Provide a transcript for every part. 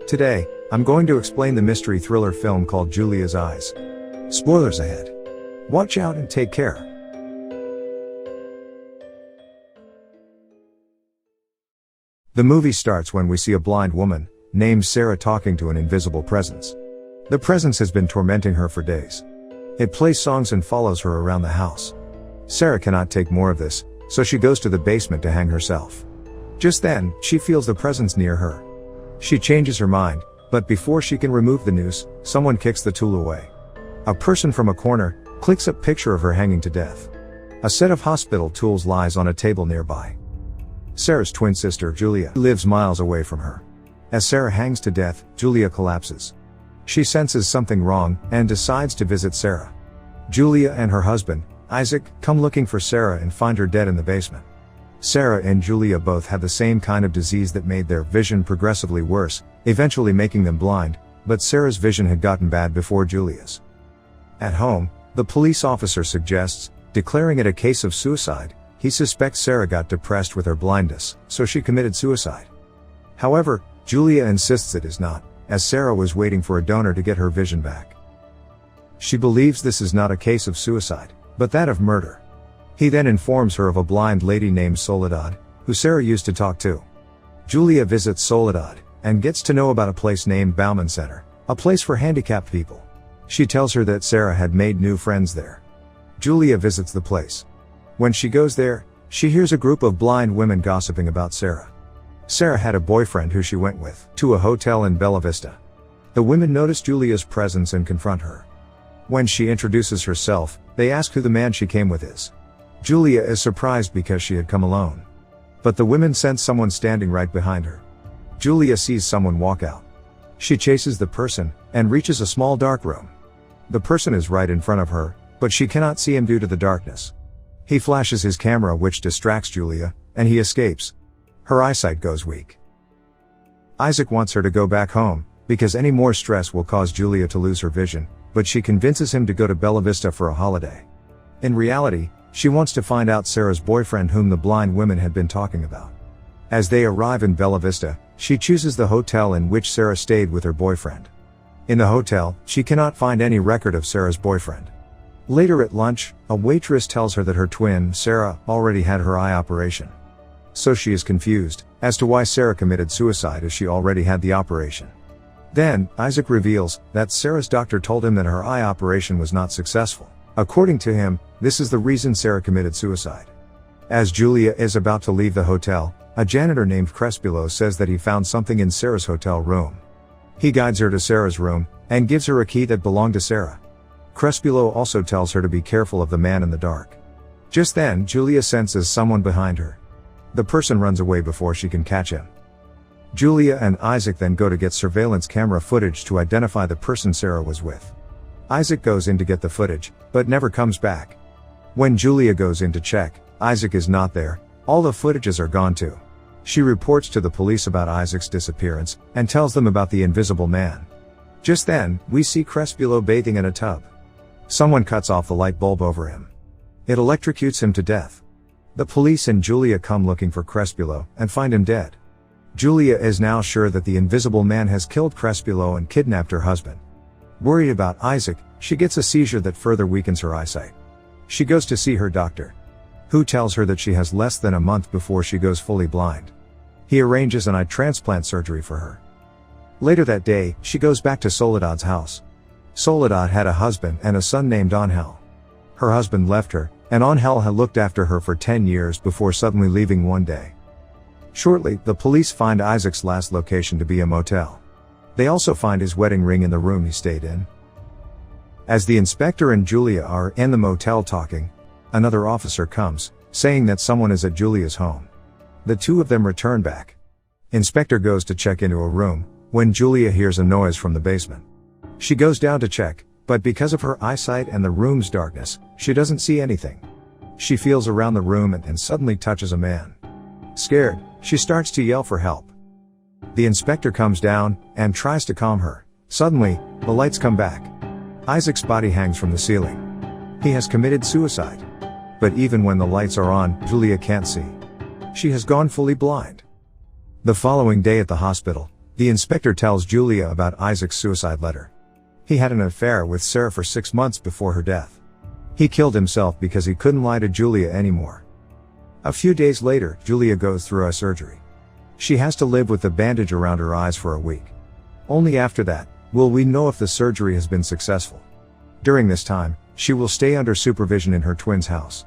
Today, I'm going to explain the mystery thriller film called Julia's Eyes. Spoilers ahead. Watch out and take care. The movie starts when we see a blind woman, named Sara, talking to an invisible presence. The presence has been tormenting her for days. It plays songs and follows her around the house. Sara cannot take more of this, so she goes to the basement to hang herself. Just then, she feels the presence near her. She changes her mind, but before she can remove the noose, someone kicks the tool away. A person from a corner clicks a picture of her hanging to death. A set of hospital tools lies on a table nearby. Sara's twin sister, Julia, lives miles away from her. As Sara hangs to death, Julia collapses. She senses something wrong and decides to visit Sara. Julia and her husband, Isaac, come looking for Sara and find her dead in the basement. Sara and Julia both have the same kind of disease that made their vision progressively worse, eventually making them blind, but Sara's vision had gotten bad before Julia's. At home, the police officer suggests, declaring it a case of suicide. He suspects Sara got depressed with her blindness, so she committed suicide. However, Julia insists it is not, as Sara was waiting for a donor to get her vision back. She believes this is not a case of suicide, but that of murder. He then informs her of a blind lady named Soledad, who Sara used to talk to. Julia visits Soledad, and gets to know about a place named Bauman Center, a place for handicapped people. She tells her that Sara had made new friends there. Julia visits the place. When she goes there, she hears a group of blind women gossiping about Sara. Sara had a boyfriend who she went with to a hotel in Bella Vista. The women notice Julia's presence and confront her. When she introduces herself, they ask who the man she came with is. Julia is surprised because she had come alone. But the women sense someone standing right behind her. Julia sees someone walk out. She chases the person, and reaches a small dark room. The person is right in front of her, but she cannot see him due to the darkness. He flashes his camera, which distracts Julia, and he escapes. Her eyesight goes weak. Isaac wants her to go back home, because any more stress will cause Julia to lose her vision, but she convinces him to go to Bella Vista for a holiday. In reality, she wants to find out Sara's boyfriend whom the blind women had been talking about. As they arrive in Bella Vista, she chooses the hotel in which Sara stayed with her boyfriend. In the hotel, she cannot find any record of Sara's boyfriend. Later at lunch, a waitress tells her that her twin, Sara, already had her eye operation. So she is confused as to why Sara committed suicide, as she already had the operation. Then, Isaac reveals that Sara's doctor told him that her eye operation was not successful. According to him, this is the reason Sara committed suicide. As Julia is about to leave the hotel, a janitor named Crespillo says that he found something in Sara's hotel room. He guides her to Sara's room, and gives her a key that belonged to Sara. Crespillo also tells her to be careful of the man in the dark. Just then, Julia senses someone behind her. The person runs away before she can catch him. Julia and Isaac then go to get surveillance camera footage to identify the person Sara was with. Isaac goes in to get the footage, but never comes back. When Julia goes in to check, Isaac is not there. All the footages are gone too. She reports to the police about Isaac's disappearance, and tells them about the invisible man. Just then, we see Crespillo bathing in a tub. Someone cuts off the light bulb over him. It electrocutes him to death. The police and Julia come looking for Crespillo, and find him dead. Julia is now sure that the invisible man has killed Crespillo and kidnapped her husband. Worried about Isaac, she gets a seizure that further weakens her eyesight. She goes to see her doctor, who tells her that she has less than a month before she goes fully blind. He arranges an eye transplant surgery for her. Later that day, she goes back to Soledad's house. Soledad had a husband and a son named Angel. Her husband left her, and Angel had looked after her for 10 years before suddenly leaving one day. Shortly, the police find Isaac's last location to be a motel. They also find his wedding ring in the room he stayed in. As the inspector and Julia are in the motel talking, another officer comes, saying that someone is at Julia's home. The two of them return back. Inspector goes to check into a room, when Julia hears a noise from the basement. She goes down to check, but because of her eyesight and the room's darkness, she doesn't see anything. She feels around the room and suddenly touches a man. Scared, she starts to yell for help. The inspector comes down, and tries to calm her. Suddenly, the lights come back. Isaac's body hangs from the ceiling. He has committed suicide. But even when the lights are on, Julia can't see. She has gone fully blind. The following day at the hospital, The inspector tells Julia about Isaac's suicide letter. He had an affair with Sara for 6 months before her death. He killed himself because he couldn't lie to Julia anymore. A few days later, Julia goes through a surgery. She has to live with the bandage around her eyes for a week. Only after that, will we know if the surgery has been successful. During this time, she will stay under supervision in her twin's house.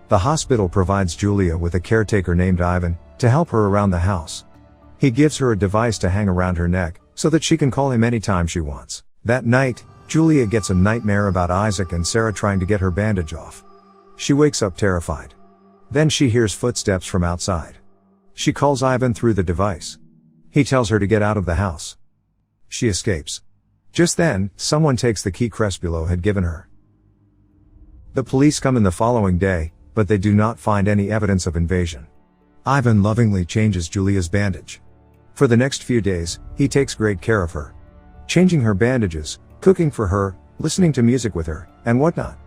The hospital provides Julia with a caretaker named Ivan, to help her around the house. He gives her a device to hang around her neck, so that she can call him anytime she wants. That night, Julia gets a nightmare about Isaac and Sara trying to get her bandage off. She wakes up terrified. Then she hears footsteps from outside. She calls Ivan through the device. He tells her to get out of the house. She escapes. Just then, someone takes the key Crespullo had given her. The police come in the following day, but they do not find any evidence of invasion. Ivan lovingly changes Julia's bandage. For the next few days, he takes great care of her, changing her bandages, cooking for her, listening to music with her, and whatnot.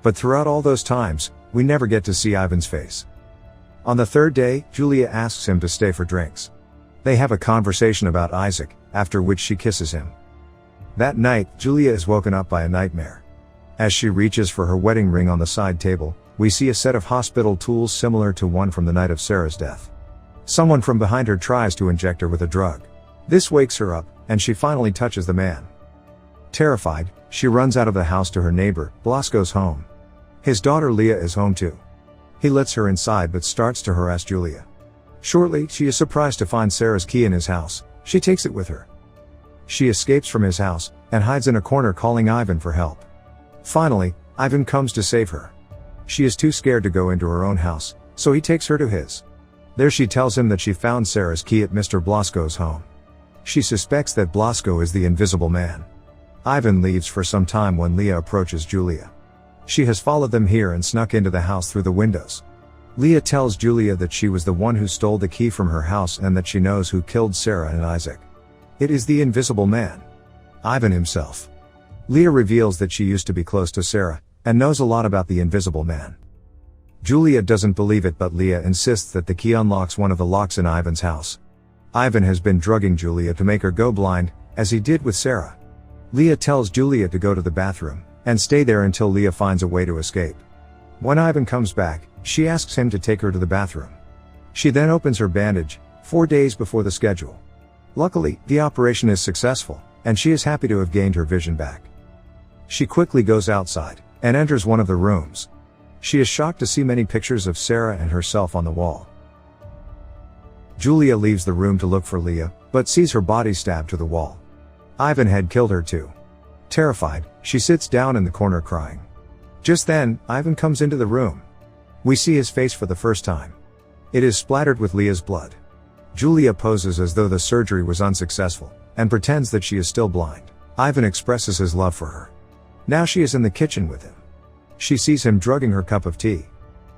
But throughout all those times, we never get to see Ivan's face. On the third day, Julia asks him to stay for drinks. They have a conversation about Isaac, after which she kisses him. That night, Julia is woken up by a nightmare. As she reaches for her wedding ring on the side table, we see a set of hospital tools similar to one from the night of Sara's death. Someone from behind her tries to inject her with a drug. This wakes her up, and she finally touches the man. Terrified, she runs out of the house to her neighbor, Blasco's home. His daughter Leah is home too. He lets her inside but starts to harass Julia. Shortly, she is surprised to find Sara's key in his house. She takes it with her. She escapes from his house, and hides in a corner calling Ivan for help. Finally, Ivan comes to save her. She is too scared to go into her own house, so he takes her to his. There she tells him that she found Sara's key at Mr. Blasco's home. She suspects that Blasco is the invisible man. Ivan leaves for some time when Leah approaches Julia. She has followed them here and snuck into the house through the windows. Leah tells Julia that she was the one who stole the key from her house and that she knows who killed Sara and Isaac. It is the invisible man, Ivan himself. Leah reveals that she used to be close to Sara, and knows a lot about the invisible man. Julia doesn't believe it, but Leah insists that the key unlocks one of the locks in Ivan's house. Ivan has been drugging Julia to make her go blind, as he did with Sara. Leah tells Julia to go to the bathroom, and stay there until Leah finds a way to escape. When Ivan comes back, she asks him to take her to the bathroom. She then opens her bandage, 4 days before the schedule. Luckily, the operation is successful, and she is happy to have gained her vision back. She quickly goes outside, and enters one of the rooms. She is shocked to see many pictures of Sara and herself on the wall. Julia leaves the room to look for Leah, but sees her body stabbed to the wall. Ivan had killed her too. Terrified, she sits down in the corner crying. Just then, Ivan comes into the room. We see his face for the first time. It is splattered with Leah's blood. Julia poses as though the surgery was unsuccessful, and pretends that she is still blind. Ivan expresses his love for her. Now she is in the kitchen with him. She sees him drugging her cup of tea.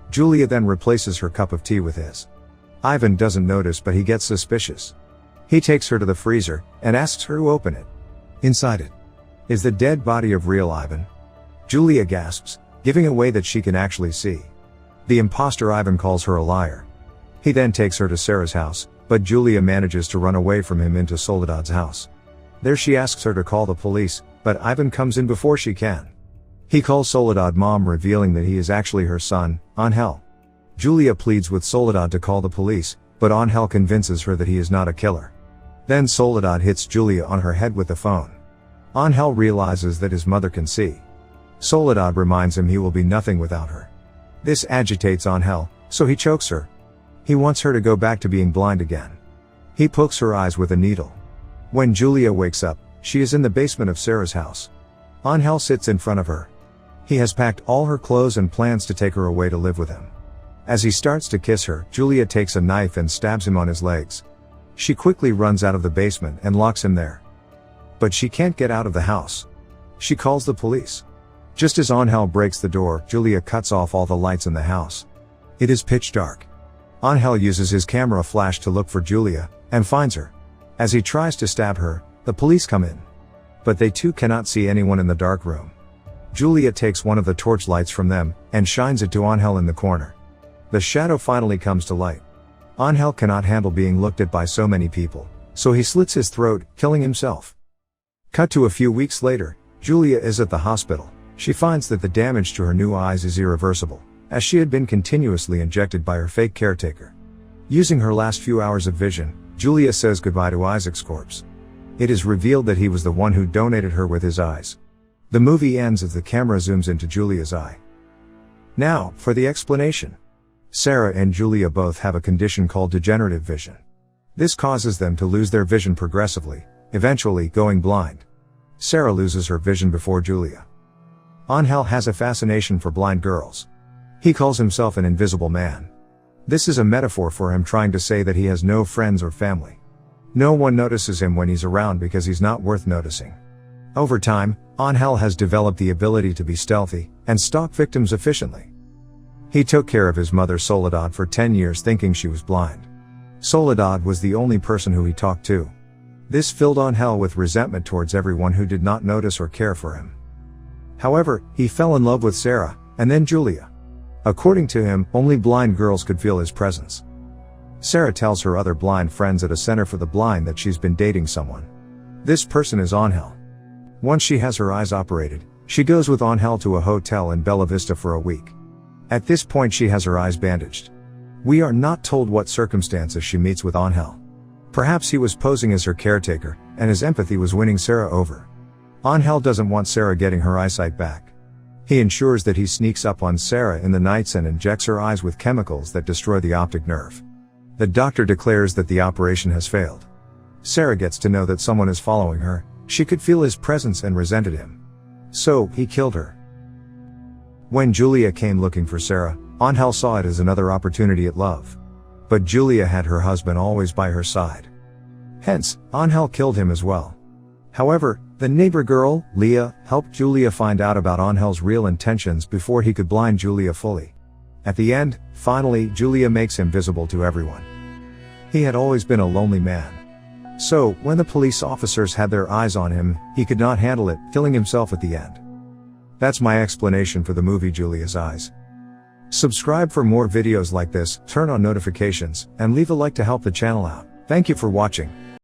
Julia then replaces her cup of tea with his. Ivan doesn't notice, but he gets suspicious. He takes her to the freezer, and asks her to open it. Inside it is the dead body of real Ivan. Julia gasps, giving away that she can actually see. The imposter Ivan calls her a liar. He then takes her to Sara's house, but Julia manages to run away from him into Soledad's house. There she asks her to call the police, but Ivan comes in before she can. He calls Soledad mom, revealing that he is actually her son, Angel. Julia pleads with Soledad to call the police, but Angel convinces her that he is not a killer. Then Soledad hits Julia on her head with the phone. Angel realizes that his mother can see. Soledad reminds him he will be nothing without her. This agitates Angel, so he chokes her. He wants her to go back to being blind again. He pokes her eyes with a needle. When Julia wakes up, she is in the basement of Sara's house. Angel sits in front of her. He has packed all her clothes and plans to take her away to live with him. As he starts to kiss her, Julia takes a knife and stabs him on his legs. She quickly runs out of the basement and locks him there. But she can't get out of the house. She calls the police. Just as Angel breaks the door, Julia cuts off all the lights in the house. It is pitch dark. Angel uses his camera flash to look for Julia, and finds her. As he tries to stab her, the police come in. But they too cannot see anyone in the dark room. Julia takes one of the torch lights from them, and shines it to Angel in the corner. The shadow finally comes to light. Angel cannot handle being looked at by so many people, so he slits his throat, killing himself. Cut to a few weeks later, Julia is at the hospital. She finds that the damage to her new eyes is irreversible, as she had been continuously injected by her fake caretaker. Using her last few hours of vision, Julia says goodbye to Isaac's corpse. It is revealed that he was the one who donated her with his eyes. The movie ends as the camera zooms into Julia's eye. Now, for the explanation. Sara and Julia both have a condition called degenerative vision. This causes them to lose their vision progressively, eventually going blind. Sara loses her vision before Julia. Angel has a fascination for blind girls. He calls himself an invisible man. This is a metaphor for him trying to say that he has no friends or family. No one notices him when he's around because he's not worth noticing. Over time, Angel has developed the ability to be stealthy and stalk victims efficiently. He took care of his mother Soledad for 10 years thinking she was blind. Soledad was the only person who he talked to. This filled Angel with resentment towards everyone who did not notice or care for him. However, he fell in love with Sara, and then Julia. According to him, only blind girls could feel his presence. Sara tells her other blind friends at a center for the blind that she's been dating someone. This person is Angel. Once she has her eyes operated, she goes with Angel to a hotel in Bella Vista for a week. At this point she has her eyes bandaged. We are not told what circumstances she meets with Angel. Perhaps he was posing as her caretaker, and his empathy was winning Sara over. Angel doesn't want Sara getting her eyesight back. He ensures that he sneaks up on Sara in the nights and injects her eyes with chemicals that destroy the optic nerve. The doctor declares that the operation has failed. Sara gets to know that someone is following her. She could feel his presence and resented him. So, he killed her. When Julia came looking for Sara, Angel saw it as another opportunity at love. But Julia had her husband always by her side. Hence, Angel killed him as well. However, the neighbor girl, Leah, helped Julia find out about Angel's real intentions before he could blind Julia fully. At the end, finally, Julia makes him visible to everyone. He had always been a lonely man. So, when the police officers had their eyes on him, he could not handle it, killing himself at the end. That's my explanation for the movie Julia's Eyes. Subscribe for more videos like this, turn on notifications, and leave a like to help the channel out. Thank you for watching.